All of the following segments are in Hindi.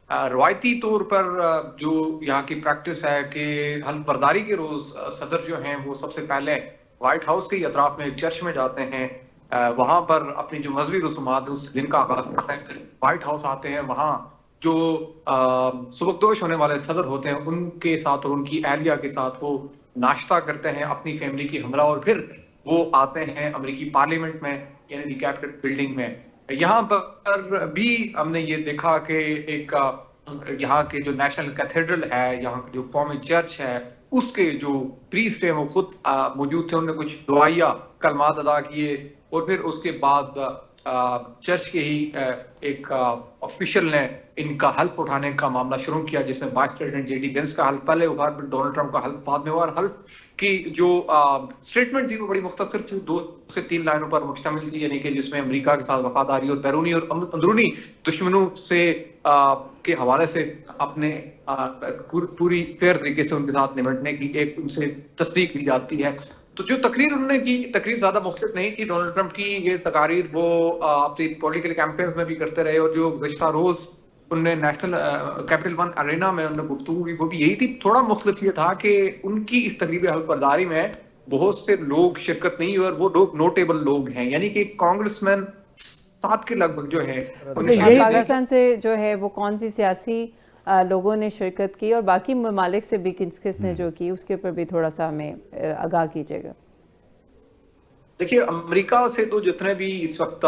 रवायती तौर पर जो यहाँ की प्रैक्टिस है कि हल्फ बर्दारी के रोज सदर जो हैं वो सबसे पहले व्हाइट हाउस के अतराफ में एक चर्च में जाते हैं, वहां पर अपनी जो मजहबी रसूमात है उस दिन का आगाज करते हैं, व्हाइट हाउस आते हैं, वहां जो सुबकदोश होने वाले सदर होते हैं उनके साथ और उनकी एहलिया के साथ वो नाश्ता करते हैं अपनी फैमिली की हमरा, और फिर वो आते हैं अमेरिकी पार्लियामेंट में यानी कैपिटल बिल्डिंग में। यहाँ पर भी हमने ये देखा कि एक यहाँ के जो नेशनल कैथेड्रल है, यहाँ के जो कौमी चर्च है, उसके जो प्रीस्ट है वो खुद मौजूद थे, उन्होंने कुछ दुआया कलमात अदा किए, और फिर उसके बाद चर्च के ही एक ऑफिशियल ने इनका हल्फ उठाने का मामला शुरू किया, जिसमें वाइस प्रेसिडेंट जेडी वेंस का हल्फ पहले हुआ, फिर डोनाल्ड ट्रंप का हल्फ बाद में हुआ। और हल्फ की जो स्टेटमेंट थी वो बड़ी मुख्तसर थी, 2 से 3 लाइनों पर मुश्तमिल थी, यानी कि जिसमें अमेरिका के साथ वफादारी और बैरूनी और अंदरूनी दुश्मनों से के हवाले से अपने पूरी फेयर तरीके से उनके साथ निपटने की एक उनसे तस्दीक की जाती है। तो जो तकरीर उन्होंने की, तकरीर ज्यादा मुख्तलिफ नहीं थी डोनाल्ड ट्रंप की, ये तकारीर वो अपनी पॉलिटिकल कैंपेन्स में भी करते रहे, और जो गुज़श्ता रोज उनने नेशनल कैपिटल वन अरेना में उन्होंने गुफ्तगू की वो भी यही थी। थोड़ा मुख्तलिफ ये था कि उनकी इस तकरीब हल्फ बर्दारी में बहुत से लोग शिरकत नहीं हुए, और वो लोग नोटेबल लोग हैं, यानी कि कांग्रेसमैन 7 के लगभग जो है। पाकिस्तान से जो है वो कौन सी सियासी लोगों ने शिरकत की और बाकी ममालिक से भी किस किस ने जो की, उसके ऊपर भी थोड़ा सा हमें आगाह कीजिएगा। देखिए, अमेरिका से तो जितने भी इस वक्त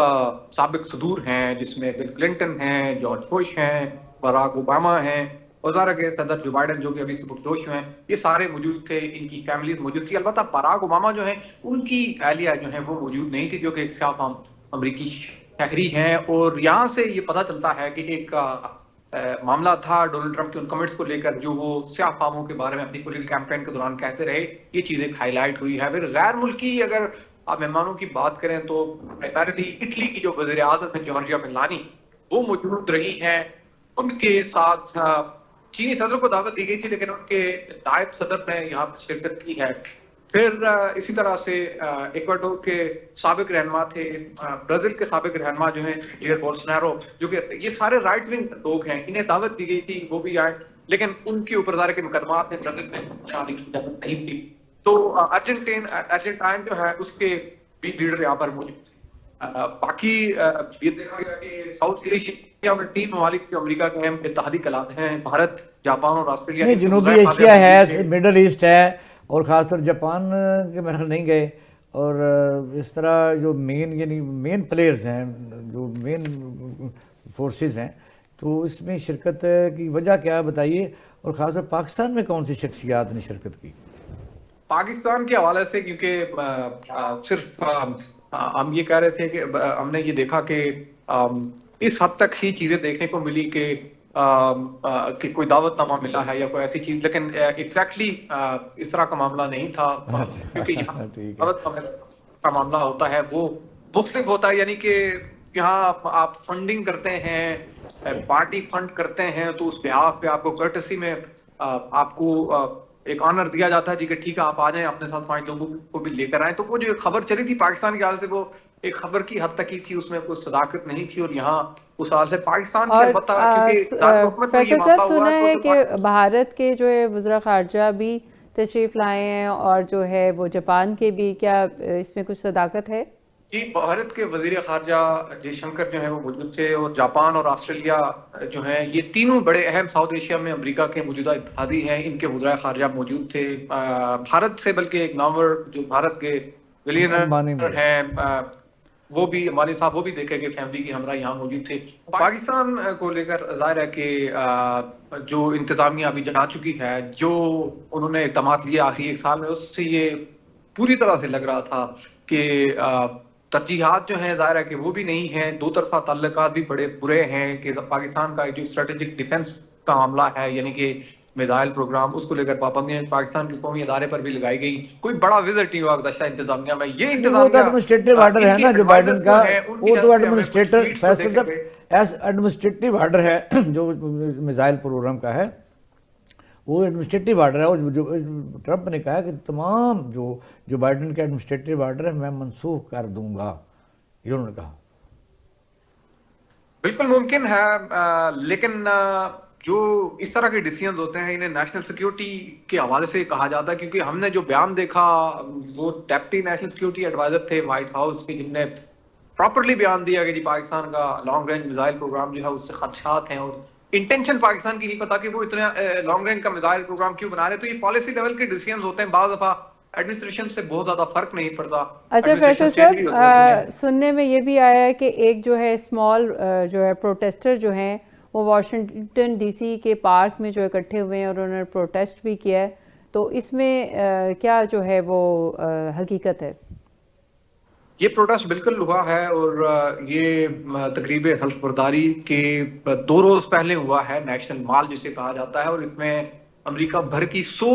साबिक सदूर हैं, जिसमें बिल क्लिंटन हैं, जॉर्ज बुश हैं, बराक ओबामा हैं, और ज़ाहिर के सदर जो बाइडन जो कि अभी सुबकदोश हैं, ये सारे मौजूद थे, इनकी फैमिलीज मौजूद थी। अलबत्ता बराक ओबामा जो है उनकी एहलिया जो है वो मौजूद नहीं थी, जो कि एक सियाह अमरीकी शहरी हैं। और यहाँ से ये पता चलता है कि एक मामला था डोनाल्ड ट्रंप के उन कमेंट्स को लेकर, जो वो स्याह फामों के बारे में अपनी पूरी कैंपेन के दौरान कहते रहे, ये चीज़ एक हाईलाइट हुई है। फिर गैर मुल्की अगर आप मेहमानों की बात करें तो प्राइमरली इटली की जो वज़ीर आज़म है जॉर्जिया मेलानी, वो मौजूद रही हैं। उनके साथ चीनी सदर को दावत दी गई थी, लेकिन उनके नायब सदर ने यहाँ पर शिरकत की है। फिर इसी तरह से इक्वाडोर के साबिक रहनुमा थे, ब्राजील के साबिक रहनुमा जो हैं जेयर बोल्सोनारो, जो कि ये सारे राइट विंग लोग हैं, इन्हें दावत दी गई थी, वो भी आए, लेकिन उनके ऊपर ज़ाहिर के मुकदमात ने ब्राजील में शादी की इजाजत नहीं दी। तो अर्जेंटाइन जो है उसके भी लीडर यहाँ पर मौजूद। बाकी ये देखा गया कि साउथ एशिया में 3 ममालिक से अमेरिका के अहम इत्तेहादी कहलाते हैं, भारत, जापान और ऑस्ट्रेलिया। जनूबी एशिया है, मिडल ईस्ट है, और ख़ासतौर जापान के मेरे नहीं गए। और इस तरह जो यानी मेन प्लेयर्स हैं, जो मेन फोर्सेस हैं, तो इसमें शिरकत की वजह क्या बताइए, और ख़ासतौर पाकिस्तान में कौन सी शख्सियात ने शिरकत की? पाकिस्तान के हवाले से क्योंकि सिर्फ हम ये कह रहे थे कि हमने ये देखा कि इस हद तक ही चीजें देखने को मिली कि कोई दावतनामा मिला है या कोई ऐसी चीज, लेकिन एग्जैक्टली इस तरह का मामला नहीं था, क्योंकि दावतनामे का मामला होता है वो मुख्तलिफ होता है, यानी कि यहाँ आप फंडिंग करते हैं, पार्टी फंड करते हैं, तो उस बिहाफ पे आपको कर्टसी में आपको एक ऑनर दिया जाता है जी कि ठीक है आप आ जाएं, अपने साथ 5 लोगों को भी लेकर आए। तो वो जो खबर चली थी पाकिस्तान के हाल से, वो एक खबर की हद तक ही थी, उसमें कोई सदाकत नहीं थी। और यहाँ उस हाल से पाकिस्तान के फैसल साहब सुना है कि भारत के जो है वज़ीर ख़ारजा भी तशरीफ लाए हैं, और जो है वो जापान के भी, क्या इसमें कुछ सदाकत है? जी, भारत के वजीर खारजा जयशंकर जो है वो मौजूद थे, और जापान और ऑस्ट्रेलिया जो है ये तीनों बड़े अहम साउथ एशिया में अमेरिका के मौजूदा इत्तेहादी हैं, इनके वज़ीर खारजा मौजूद थे। भारत से बल्कि एक नामवर जो भारत के बिलियनर हैं, वो भी अंबानी साहब, वो भी देखे कि फैमिली की हमरा यहाँ मौजूद थे। पाकिस्तान को लेकर जाहिर है कि जो इंतजामिया अभी जा चुकी है, जो उन्होंने इक़दामात लिए आखिरी 1 साल में, उससे ये पूरी तरह से लग रहा था कि तरजीहात जो हैं ज़ाहिर है कि वो भी नहीं है, दो तरफा ताल्लुकात भी बड़े बुरे हैं। कि पाकिस्तान का जो स्ट्रेटेजिक डिफेंस का मामला है, यानी कि मिसाइल प्रोग्राम, उसको लेकर पाबंदियां पाकिस्तान के कौमी अदारे पर भी लगाई गई। कोई बड़ा विजिट नहीं हुआ गुज़श्ता इंतजामिया में। ये इंतजामिया एडमिनिस्ट्रेटिव ऑर्डर है ना जो बाइडन का, वो तो एडमिनिस्ट्रेटिव ऑर्डर है जो मिसाइल प्रोग्राम का है, वो एडमिनिस्ट्रेटिव ऑर्डर है। और जो ट्रंप ने कहा कि तमाम जो बाइडन का एडमिनिस्ट्रेटिव ऑर्डर है मैं मनसूख कर दूंगा, ये उन्होंने कहा। बिल्कुल मुमकिन है, लेकिन जो इस तरह के डिसीजंस होते हैं इन्हें नेशनल सिक्योरिटी के हवाले से कहा जाता है, क्योंकि हमने जो बयान देखा वो डेप्टी नेशनल सिक्योरिटी एडवाइजर थे व्हाइट हाउस के, जिनने प्रॉपरली बयान दिया कि जी पाकिस्तान का लॉन्ग रेंज मिसाइल प्रोग्राम जो है उससे खदशात हैं, और इंटेंशन पाकिस्तान की नहीं पता कि वो इतना लॉन्ग रेंज का मिसाइल प्रोग्राम क्यों बना रहे हैं। तो ये पॉलिसी लेवल के डिसीजंस होते हैं, बाज़ दफा एडमिनिस्ट्रेशन से बहुत ज्यादा फर्क नहीं पड़ता। अच्छा फैसल साहब, सुनने में ये भी आया है कि एक जो है स्मॉल जो है प्रोटेस्टर जो हैं वो वाशिंगटन डीसी के पार्क में जो इकट्ठे हुए हैं और उन्होंने प्रोटेस्ट भी किया है, तो इसमें क्या जो है वो हकीकत है? ये प्रोटेस्ट बिल्कुल हुआ है और ये तकरीब हल्फ बर्दारी के 2 रोज पहले हुआ है, नेशनल मॉल जिसे कहा जाता है, और इसमें अमेरिका भर की 100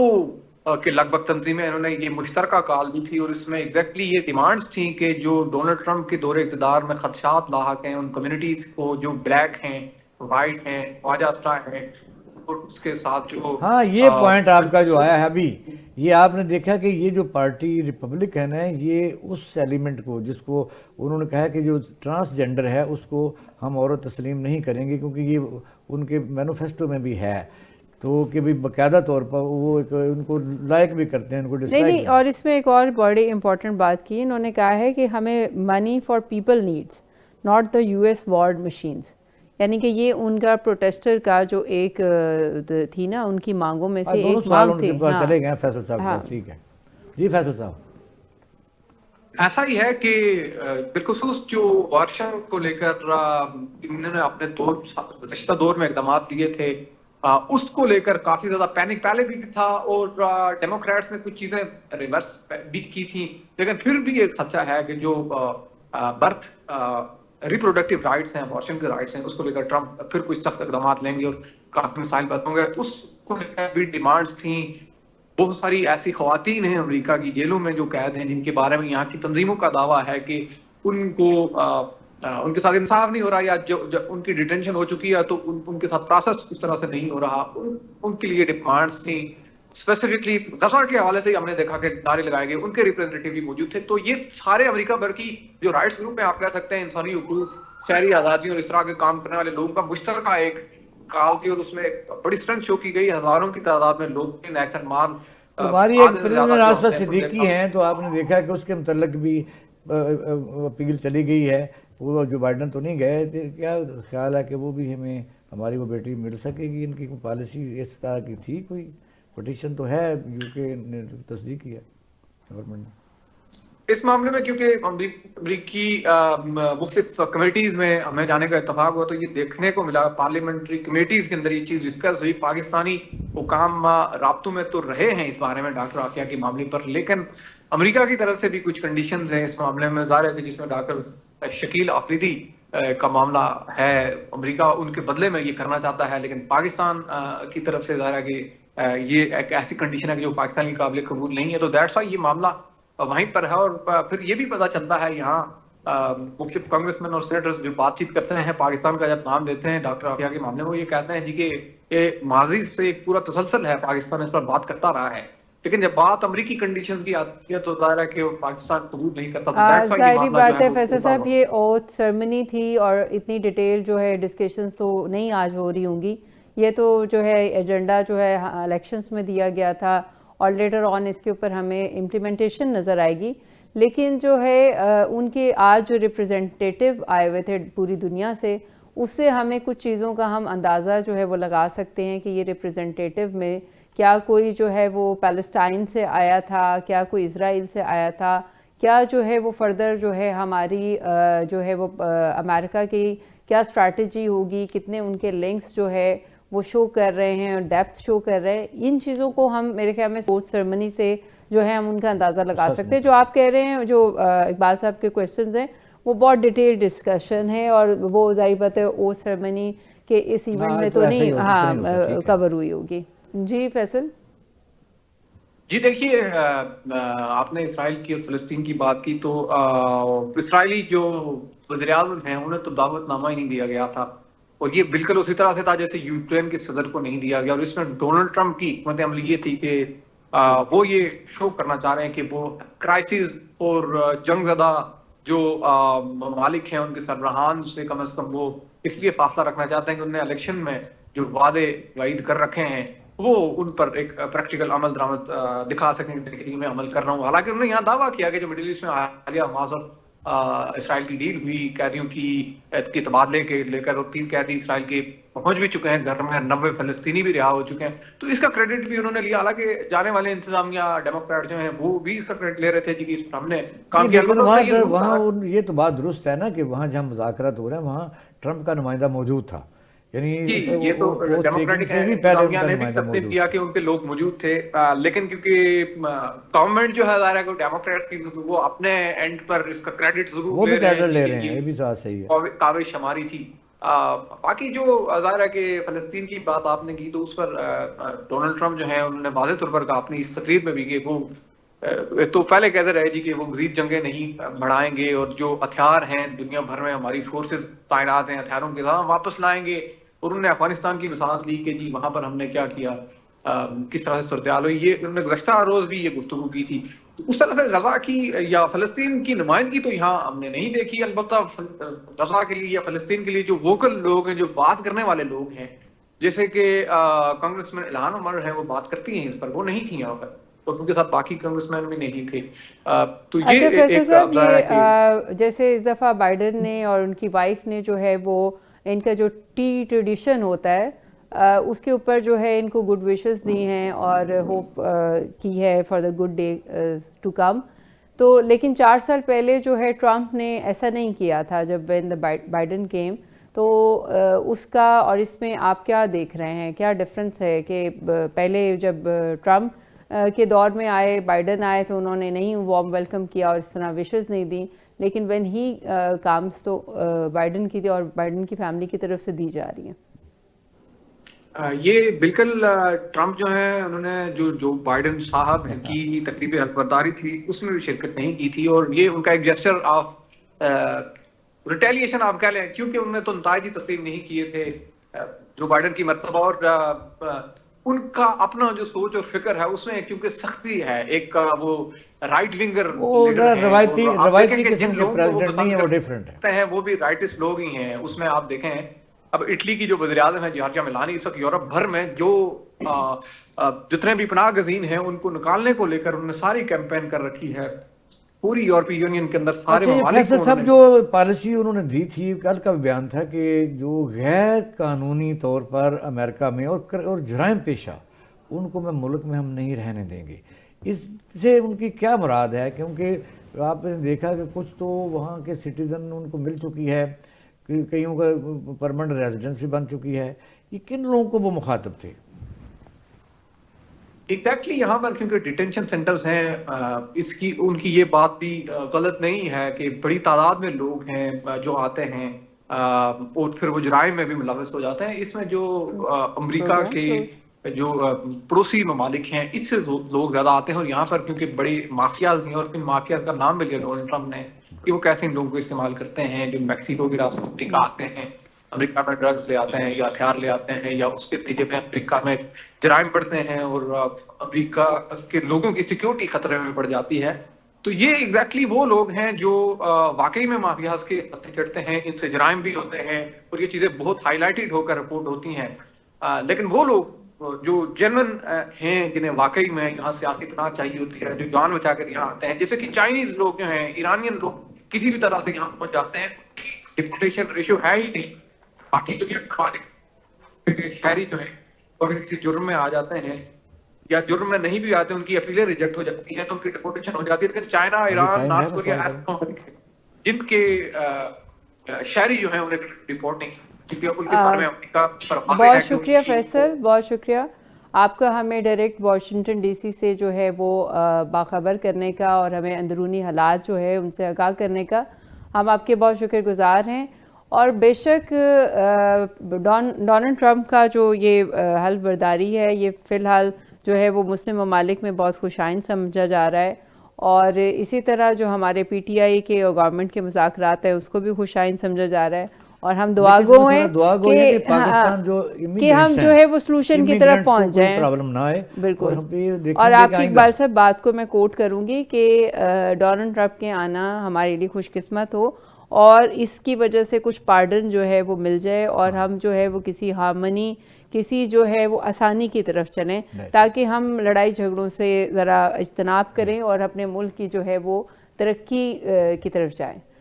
के लगभग तंजीमें इन्होंने ये मुश्तरका कॉल दी थी, और इसमें एग्जैक्टली ये डिमांड्स थी कि जो डोनाल्ड ट्रंप के दौरे इक़्तिदार में खदशात लाहक हैं उन कम्युनिटीज को जो ब्लैक हैं, वाइट हैं, ख्वाजा अस्ट्रा हैं, और उसके साथ जो हाँ ये पॉइंट आपका जो आया है अभी, ये आपने देखा कि ये जो पार्टी रिपब्लिकन है ये उस एलिमेंट को जिसको उन्होंने कहा कि जो ट्रांसजेंडर है उसको हम औरत तस्लीम नहीं करेंगे, क्योंकि ये उनके मैनिफेस्टो में भी है, तो कि भाई बाकायदा तौर पर वो एक उनको लाइक भी करते हैं, उनको डिसलाइक नहीं, और इसमें एक और बड़ी इंपॉर्टेंट बात की, इन्होंने कहा है कि हमें money for people needs not the US war machines, यानी कि ये उनका प्रोटेस्टर का जो एक थी ना उनकी मांगों में से एक मांग थी। हाँ, चले गए फैसल साहब। हाँ, ठीक है जी फैसल साहब। ऐसा ही है कि बिलखुसूस जो वर्षन को लेकर इन्होंने अपने गुज़श्ता दौर में इक़दाम लिए थे, उसको लेकर काफी ज्यादा पैनिक पहले भी था, और डेमोक्रेट्स ने कुछ चीजें रिवर्स भी की थी, लेकिन फिर भी एक खदशा है कि जो बर्थ रिप्रोडक्टिव राइट्स हैं, अबॉर्शन के राइट्स हैं, उसको लेकर ट्रंप फिर कुछ सख्त इक़दाम लेंगे और काफी मिसाइल बात होंगे। उसको लेकर भी डिमांड्स थी। बहुत सारी ऐसी ख्वातीन हैं अमेरिका की जेलों में जो कैद हैं, जिनके बारे में यहाँ की तंजीमों का दावा है कि उनको उनके साथ इंसाफ नहीं हो रहा, या जो उनकी डिटेंशन हो चुकी है तो उनके साथ प्रोसेस उस तरह से नहीं हो रहा, उनके लिए डिमांड्स थी। स्पेसिफिकली गजा के हवाले से हमने देखा कि नारे लगाए गए, उनके रिप्रेजेंटेटिव भी मौजूद थे। तो ये सारे अमेरिका भर की जो राइट्स ग्रुप है, आप कह सकते हैं इंसानी हुकूक, शहरी आज़ादी और इस तरह के काम करने वाले लोगों का मुश्तरका एक कॉल थी, और उसमें बड़ी स्ट्रेंथ शो की गई। हजारों की तादाद में लोग थे। नेशनल मॉल हमारी एक प्रिजनर आसफा सिद्दीकी हैं, तो आपने देखा कि उसके मुतल्लिक भी अपील चली गई है। वो जो बाइडन तो नहीं गए थे, क्या ख्याल है कि वो भी हमें हमारी वो बेटी मिल सकेगी? इनकी कोई पॉलिसी इस तरह की थी? कोई पिटीशन तो है, यूके ने तस्दीक किया गवर्नमेंट ने इस मामले में, क्योंकि अमरीकी मुख्तलिफ कमेटीज में हमें जाने का इत्तेफाक हुआ, तो ये देखने को मिला पार्लियामेंट्री कमेटीज के अंदर ये चीज डिस्कस हुई। पाकिस्तानी हुकाम राब्तों में तो रहे हैं इस बारे में डॉक्टर आफिया के मामले पर, लेकिन अमेरिका की तरफ से भी कुछ कंडीशंस हैं इस मामले में, ज़ाहिर है, जिसमें डॉक्टर शकील आफरीदी का मामला है। अमेरिका उनके बदले में ये करना चाहता है, लेकिन पाकिस्तान की तरफ से ज़ाहिर है कि ये एक ऐसी कंडीशन है कि जो पाकिस्तान के काबिल कबूल नहीं है। तो दैट्स व्हाई ये मामला वहीं पर है। और फिर ये भी पता चलता है यहाँ मुख्तलिफ कांग्रेसमैन और सेनेटर्स जो बातचीत करते हैं, पाकिस्तान का जब नाम लेते हैं डॉक्टर आफिया के मामले में, वो ये कहते हैं जी कि ये माजी से एक पूरा तसलसल है, पाकिस्तान इस पर बात करता रहा है, लेकिन जब बात अमेरिकी कंडीशंस की आती है तो जाहिर है कि पाकिस्तान कबूल नहीं करता। तो जाहिर बात है फैसल साहब, ये ओथ सेरेमनी थी और इतनी डिटेल जो है डिस्कशंस तो नहीं आज हो रही होंगी। ये तो जो है एजेंडा जो है इलेक्शंस में दिया गया था, और लेटर ऑन इसके ऊपर हमें इम्प्लीमेंटेशन नज़र आएगी। लेकिन जो है उनके आज जो रिप्रेजेंटेटिव आए हुए थे पूरी दुनिया से, उससे हमें कुछ चीज़ों का हम अंदाज़ा जो है वो लगा सकते हैं कि ये रिप्रेजेंटेटिव में क्या कोई जो है वो पैलेस्टाइन से आया था, क्या कोई इज़राइल से आया था, क्या जो है वो फर्दर जो है हमारी जो है वो अमेरिका की क्या स्ट्रैटेजी होगी, कितने उनके लिंक्स जो है वो शो कर रहे हैं, डेप्थ शो कर रहे हैं। इन चीज़ों को हम मेरे ख्याल में ओथ सेरेमनी से जो है हम उनका अंदाज़ा लगा सकते हैं। जो आप कह रहे हैं, जो इकबाल साहब के क्वेश्चंस हैं, वो बहुत डिटेल डिस्कशन है, और वो जाहिर बात है ओथ सेरेमनी के इस इवेंट में तो नहीं कवर हुई होगी। जी फैसल जी, देखिए, आपने इसराइल की और फ़लस्तीन की बात की, तो इसराइली जो वज़ीर-ए-आज़म हैं उन्हें तो दावतनामा ही नहीं दिया गया था, और ये बिल्कुल उसी तरह से था जैसे यूक्रेन के सदर को नहीं दिया गया। और इसमें डोनाल्ड ट्रंप की हिकमत अमली ये थी कि वो ये शो करना चाह रहे हैं कि वो क्राइसिस और जंगज़दा जो ममालिक हैं उनके सरबराहान से कम वो इसलिए फासला रखना चाहते हैं कि उन्हें इलेक्शन में जो वादे वाइद कर रखे हैं वो उन पर एक प्रैक्टिकल अमल दरामद दिखा सकें, देखिए मैं अमल कर रहा हूँ। हालांकि उन्होंने यहाँ दावा किया कि जो मिडिल ईस्ट में हालिया हमास और इसराइल की डील हुई कैदियों की तबादले के लेकर, और 3 कैदी इसराइल के पहुंच भी चुके हैं घर में, 90 फलस्तीनी भी रिहा हो चुके हैं, तो इसका क्रेडिट भी उन्होंने लिया। हालांकि जाने वाले इंतजामिया डेमोक्रेट जो हैं वो भी इसका क्रेडिट ले रहे थे जी कि इस पर हमने काम किया। लेकिन वहाँ ये तो बात दुरुस्त है ना कि वहाँ जहाँ मुज़ाकरात हो रहे हैं वहाँ ट्रंप का नुमाइंदा मौजूद था, यानी ये तो डेमोक्रेटिक इंतजामिया ने भी तस्लीम किया कि उनके लोग मौजूद थे, लेकिन क्योंकि गवर्नमेंट जो है ज़ाहिर है डेमोक्रेट्स की, वो अपने एंड पर इसका क्रेडिट जरूर ले रहे हैं, ये भी बात सही है, काबिल शुमारी थी। बाकी जो ज़ाहिर है कि फलस्तीन की बात आपने की तो उस पर डोनाल्ड ट्रंप जो है उन्होंने वाज़ेह तौर पर कहा अपनी इस तकरीर में भी कि वो तो पहले कहते रहे जी कि वो मजीद जंगें नहीं बढ़ाएंगे और जो हथियार हैं दुनिया भर में हमारी फोर्सेस तैनात हैं हथियारों के साथ वापस लाएंगे। और उन्होंने अफगानिस्तान की मिसाल दी कि जी वहां पर हमने क्या किया, किस तरह से सूरत हुई, ये उन्होंने गुज़श्ता रोज भी ये गुफ्तगू की थी। तो उस तरह से गजा की या फलस्तीन की नुमाइंदगी तो यहाँ हमने नहीं देखी। अलबत्ता गजा के लिए या फलस्तीन के लिए जो वोकल लोग हैं, जो बात करने वाले लोग हैं, जैसे कि कांग्रेसमैन इल्हान उमर है, वो बात करती हैं इस पर, वो नहीं थी यहाँ पर, और उनके साथ बाकी कांग्रेसमैन भी नहीं थे। तो ये अच्छा फैसल साहब, ये जैसे इस दफ़ा बाइडन ने और उनकी वाइफ ने जो है वो इनका जो टी ट्रेडिशन होता है उसके ऊपर जो है इनको गुड विशेस दी हैं और होप की है for the good day to come. तो लेकिन 4 साल पहले जो है ट्रंप ने ऐसा नहीं किया था जब व्हेन द बाइडन केम, तो उसका और इसमें आप क्या देख रहे हैं, क्या डिफरेंस है कि पहले जब ट्रंप के दौर में आए, बाइडन आए तो उन्होंने नहीं वार्म वेलकम किया और इस तरह विशेस नहीं दी, लेकिन व्हेन ही काम्स तो बाइडन की और बाइडन की फैमिली की तरफ से दी जा रही है। ये बिल्कुल ट्रंप जो है उन्होंने जो बाइडन साहब की तकरीब अलबरदारी थी उसमें भी शिरकत नहीं की थी, और ये उनका एक जेस्चर ऑफ रिटेलिएशन आप कह लें, क्योंकि उन्होंने तो नताइज तस्लीम नहीं किए थे जो बाइडन की मतलब, और उनका अपना जो सोच और फिक्र है उसमें क्योंकि सख्ती है, एक वो राइट विंगर रवायती किस्म के प्रेसिडेंट नहीं है, वो डिफरेंट है, वो भी राइटिस्ट लोग ही हैं। उसमें आप देखें अब इटली की जो वज़ीर-ए-आज़म है जॉर्जिया मेलोनी, इस वक्त यूरोप भर में जो जितने भी पनाह गज़ीन हैं उनको निकालने को लेकर उन्होंने सारी कैंपेन कर रखी है पूरी यूरोपीय यूनियन के अंदर सारे ममालिक को। सब जो पॉलिसी उन्होंने दी थी, कल का बयान था कि जो गैर कानूनी तौर पर अमेरिका में और जराइम पेशा उनको मैं मुल्क में हम नहीं रहने देंगे। इससे उनकी क्या मुराद है? क्योंकि आपने देखा कि कुछ तो वहाँ के सिटीज़न उनको मिल चुकी है, कईयों का परमानेंट रेजिडेंसी बन चुकी है, ये किन लोगों को वो मुखातिब थे? एग्जैक्टली यहाँ पर क्योंकि डिटेंशन सेंटर्स हैं, इसकी उनकी ये बात भी गलत नहीं है कि बड़ी तादाद में लोग हैं जो आते हैं और फिर वो जुराइम में भी मुलव्वस हो जाते हैं। इसमें जो अमेरिका के जो पड़ोसी ममालिक हैं इससे लोग ज्यादा आते हैं, और यहाँ पर क्योंकि बड़ी माफियाज हैं, और इन माफियाज का नाम भी लिया डोनाल्ड ट्रंप ने कि वो कैसे इन लोगों को इस्तेमाल करते हैं जो मैक्सिको के रास्ते अफ्रीका आते हैं, अमेरिका में ड्रग्स ले आते हैं या हथियार ले आते हैं, या उसके नतीजे में अमेरिका में जराइम बढ़ते हैं और अमेरिका के लोगों की सिक्योरिटी खतरे में पड़ जाती है। तो ये एग्जैक्टली वो लोग हैं जो वाकई में माफियाज के पत्ते चढ़ते हैं, इनसे जराइम भी होते हैं और ये चीजें बहुत हाईलाइटेड होकर रिपोर्ट होती हैं। लेकिन वो लोग जो जेन्युइन हैं, जिन्हें वाकई में यहाँ सियासी पनाह चाहिए होती है, जो जान बचाकर यहाँ आते हैं, जैसे कि चाइनीज लोग जो हैं, ईरानियन लोग किसी भी तरह से यहाँ पहुंच जाते हैं, डिपोर्टेशन रेशियो है ही नहीं। बाकी तो ये शहरी जो है अगर किसी जुर्म में आ जाते हैं या जुर्म में नहीं भी आते, उनकी अपीलें रिजेक्ट हो जाती हैं तो उनकी डिपोर्टेशन हो जाती है। लेकिन चाइना, ईरान, नॉर्थ कोरिया ऐसे जिनके शहरी जो है उन्हें डिपोर्ट नहीं, क्योंकि उनके बारे में अमेरिका पर बहुत शुक्रिया फैसल, बहुत शुक्रिया आपका हमें डायरेक्ट वाशिंगटन डीसी से जो है वो बाखबर करने का और हमें अंदरूनी हालात जो है उनसे आगाह करने का। हम आपके बहुत शुक्रगुजार हैं। और बेशक डोनाल्ड ट्रंप का जो ये हल्फ बर्दारी है, ये फ़िलहाल जो है वो मुस्लिम ममालिक में बहुत खुशाइन समझा जा रहा है, और इसी तरह जो हमारे PTI के और गवर्नमेंट के मुज़ाकरात है उसको भी खुशाइन समझा जा रहा है, और हम दुआगो हैं कि हम जो है वो सलूशन की तरफ पहुंच जाएं, प्रॉब्लम ना आए। बिल्कुल। और आपकी इकबाल साहब बात को मैं कोट करूंगी कि डोनाल्ड ट्रंप के आना हमारे लिए खुशकिस्मत हो और इसकी वजह से कुछ पार्डन जो है वो मिल जाए और हम जो है वो किसी हार्मनी किसी जो है वो आसानी की तरफ चलें, ताकि हम लड़ाई झगड़ों से ज़रा इज्तनाब करें और अपने मुल्क की जो है वो तरक्की की तरफ जाएं।